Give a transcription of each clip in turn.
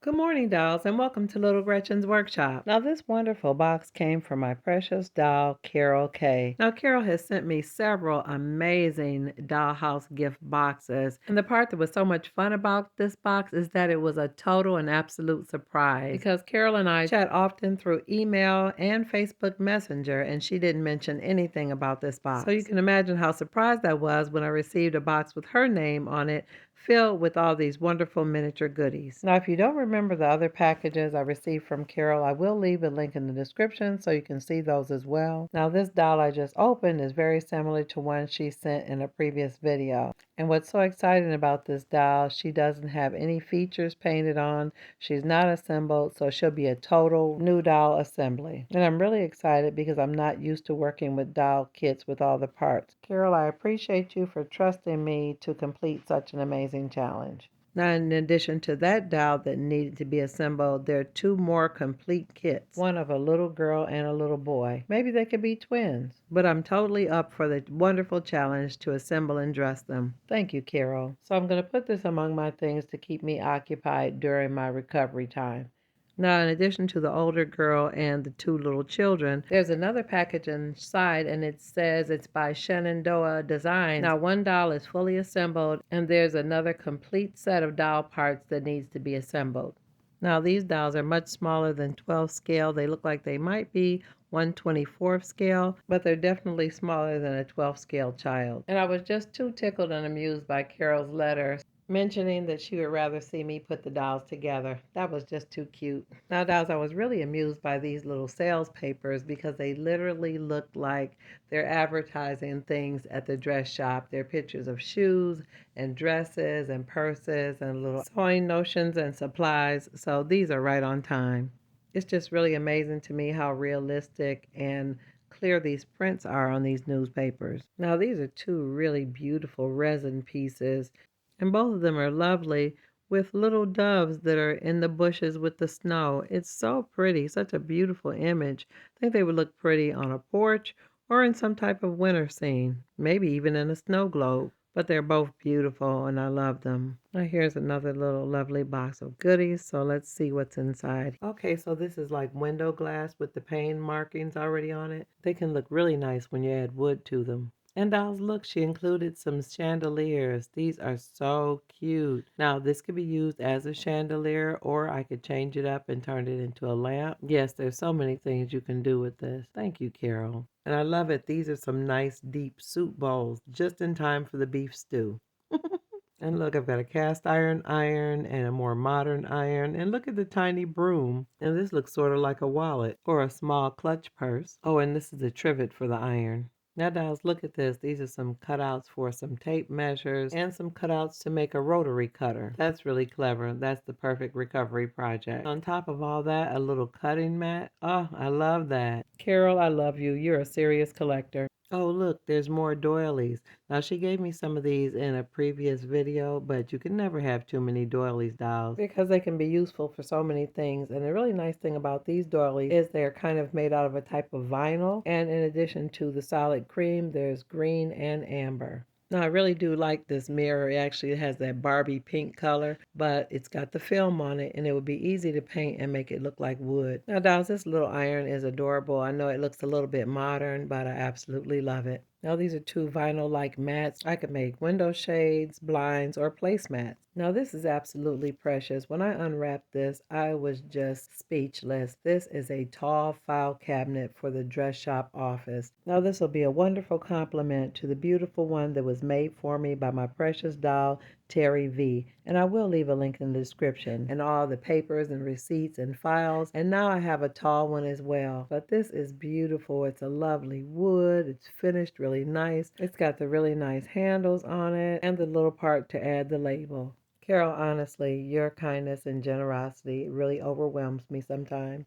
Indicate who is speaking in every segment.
Speaker 1: Good morning, dolls, and welcome to Little Gretchen's Workshop. Now, this wonderful box came from my precious doll, Carol K. Now, Carol has sent me several amazing Dollhouse gift boxes, and the part that was so much fun about this box is that it was a total and absolute surprise because Carol and I chat often through email and Facebook Messenger, and she didn't mention anything about this box. So you can imagine how surprised I was when I received a box with her name on it filled with all these wonderful miniature goodies. Now, if you don't remember the other packages I received from Carol, I will leave a link in the description so you can see those as well. Now, this doll I just opened is very similar to one she sent in a previous video. And what's so exciting about this doll, she doesn't have any features painted on. She's not assembled, so she'll be a total new doll assembly. And I'm really excited because I'm not used to working with doll kits with all the parts. Carol, I appreciate you for trusting me to complete such an amazing challenge. Now, in addition to that doll that needed to be assembled, there are two more complete kits. One of a little girl and a little boy. Maybe they could be twins. But I'm totally up for the wonderful challenge to assemble and dress them. Thank you, Carol. So I'm going to put this among my things to keep me occupied during my recovery time. Now, in addition to the older girl and the two little children, there's another package inside, and it says it's by Shenandoah Designs. Now, one doll is fully assembled, and there's another complete set of doll parts that needs to be assembled. Now, these dolls are much smaller than 12 scale. They look like they might be 1/24 scale, but they're definitely smaller than a 12 scale child. And I was just too tickled and amused by Carol's letter mentioning that she would rather see me put the dolls together. That was just too cute. Now, dolls, I was really amused by these little sales papers because they literally look like they're advertising things at the dress shop. They're pictures of shoes and dresses and purses and little sewing notions and supplies. So these are right on time. It's just really amazing to me how realistic and clear these prints are on these newspapers. Now, these are two really beautiful resin pieces, and both of them are lovely with little doves that are in the bushes with the snow. It's so pretty, such a beautiful image. I think they would look pretty on a porch or in some type of winter scene, maybe even in a snow globe. But they're both beautiful and I love them. Now here's another little lovely box of goodies. So let's see what's inside. Okay, so this is like window glass with the paint markings already on it. They can look really nice when you add wood to them. And dolls, look, she included some chandeliers. These are so cute. Now, this could be used as a chandelier, or I could change it up and turn it into a lamp. Yes, there's so many things you can do with this. Thank you, Carol. And I love it. These are some nice deep soup bowls, just in time for the beef stew. And look, I've got a cast iron and a more modern iron. And look at the tiny broom. And this looks sort of like a wallet or a small clutch purse. Oh, and this is a trivet for the iron. Now, dolls, look at this. These are some cutouts for some tape measures and some cutouts to make a rotary cutter. That's really clever. That's the perfect recovery project. On top of all that, a little cutting mat. Oh, I love that. Carol, I love you. You're a serious collector. Oh, look, there's more doilies. Now, she gave me some of these in a previous video, but you can never have too many doilies dolls because they can be useful for so many things. And the really nice thing about these doilies is they're kind of made out of a type of vinyl. And in addition to the solid cream, there's green and amber. Now, I really do like this mirror. It actually has that Barbie pink color, but it's got the film on it, and it would be easy to paint and make it look like wood. Now, dolls, this little iron is adorable. I know it looks a little bit modern, but I absolutely love it. Now, these are two vinyl-like mats. I could make window shades, blinds, or placemats. Now, this is absolutely precious. When I unwrapped this, I was just speechless. This is a tall file cabinet for the dress shop office. Now, this will be a wonderful complement to the beautiful one that was made for me by my precious doll, Terry V. And I will leave a link in the description and all the papers and receipts and files. And now I have a tall one as well. But this is beautiful. It's a lovely wood. It's finished really nice. It's got the really nice handles on it and the little part to add the label. Carol, honestly, your kindness and generosity really overwhelms me sometimes.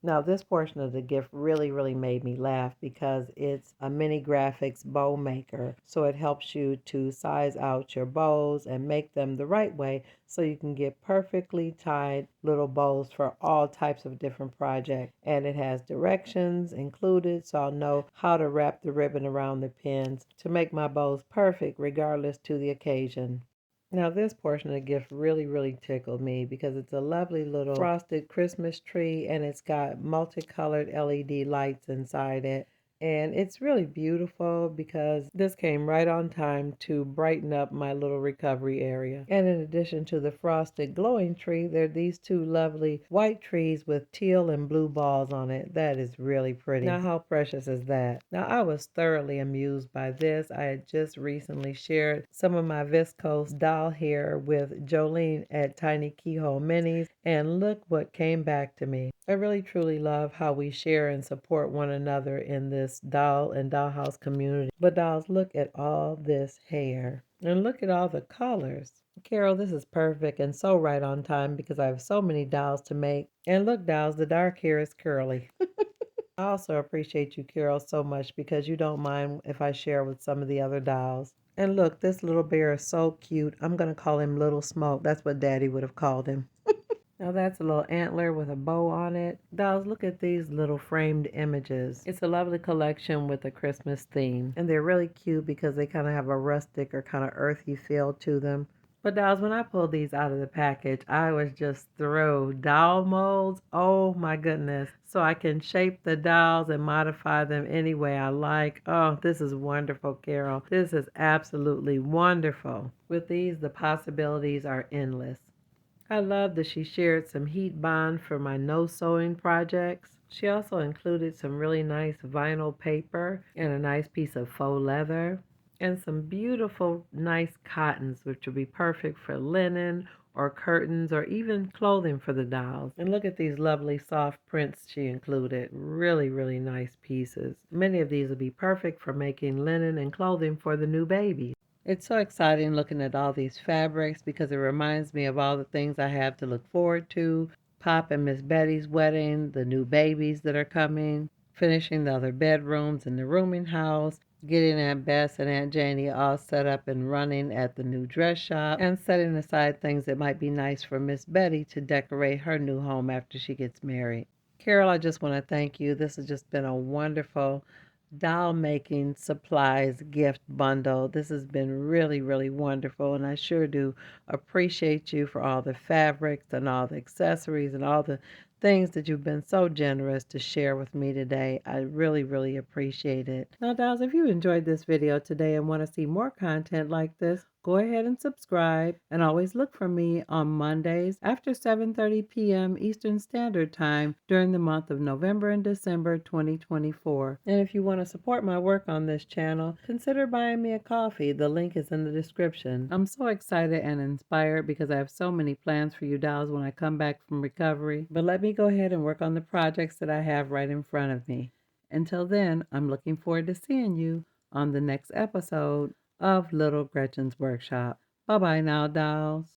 Speaker 1: Now, this portion of the gift really made me laugh because it's a mini graphics bow maker. So it helps you to size out your bows and make them the right way so you can get perfectly tied little bows for all types of different projects. And it has directions included, so I'll know how to wrap the ribbon around the pins to make my bows perfect regardless to the occasion. Now, this portion of the gift really tickled me because it's a lovely little frosted Christmas tree and it's got multicolored LED lights inside it. And it's really beautiful because this came right on time to brighten up my little recovery area. And in addition to the frosted glowing tree, there are these two lovely white trees with teal and blue balls on it. That is really pretty. Now, how precious is that? Now, I was thoroughly amused by this. I had just recently shared some of my viscose doll hair with Jolene at Tiny Keyhole Minis, and look what came back to me. I really truly love how we share and support one another in this doll and dollhouse community. But dolls, look at all this hair and look at all the colors. Carol, this is perfect and so right on time because I have so many dolls to make. And look, dolls, the dark hair is curly. I also appreciate you, Carol, so much because you don't mind if I share with some of the other dolls. And look, this little bear is so cute. I'm going to call him Little Smoke. That's what Daddy would have called him. Now that's a little antler with a bow on it. Dolls, look at these little framed images. It's a lovely collection with a Christmas theme. And they're really cute because they kind of have a rustic or kind of earthy feel to them. But dolls, when I pulled these out of the package, I was just through. Doll molds, oh my goodness. So I can shape the dolls and modify them any way I like. Oh, this is wonderful, Carol. This is absolutely wonderful. With these, the possibilities are endless. I love that she shared some heat bond for my no sewing projects. She also included some really nice vinyl paper and a nice piece of faux leather and some beautiful nice cottons which will be perfect for linen or curtains or even clothing for the dolls. And look at these lovely soft prints she included. Really nice pieces. Many of these will be perfect for making linen and clothing for the new babies. It's so exciting looking at all these fabrics because it reminds me of all the things I have to look forward to. Pop and Miss Betty's wedding, the new babies that are coming, finishing the other bedrooms in the rooming house, getting Aunt Bess and Aunt Janie all set up and running at the new dress shop, and setting aside things that might be nice for Miss Betty to decorate her new home after she gets married. Carol, I just want to thank you. This has just been a wonderful doll making supplies gift bundle. This has been really wonderful, and I sure do appreciate you for all the fabrics and all the accessories and all the things that you've been so generous to share with me today. I really appreciate it. Now, dolls, if you enjoyed this video today and want to see more content like this, go ahead and subscribe, and always look for me on Mondays after 7:30 p.m. Eastern Standard Time during the month of November and December 2024. And if you want to support my work on this channel, consider buying me a coffee. The link is in the description. I'm so excited and inspired because I have so many plans for you dolls when I come back from recovery. But let me go ahead and work on the projects that I have right in front of me. Until then, I'm looking forward to seeing you on the next episode of Little Gretchen's Workshop. Bye-bye now, dolls.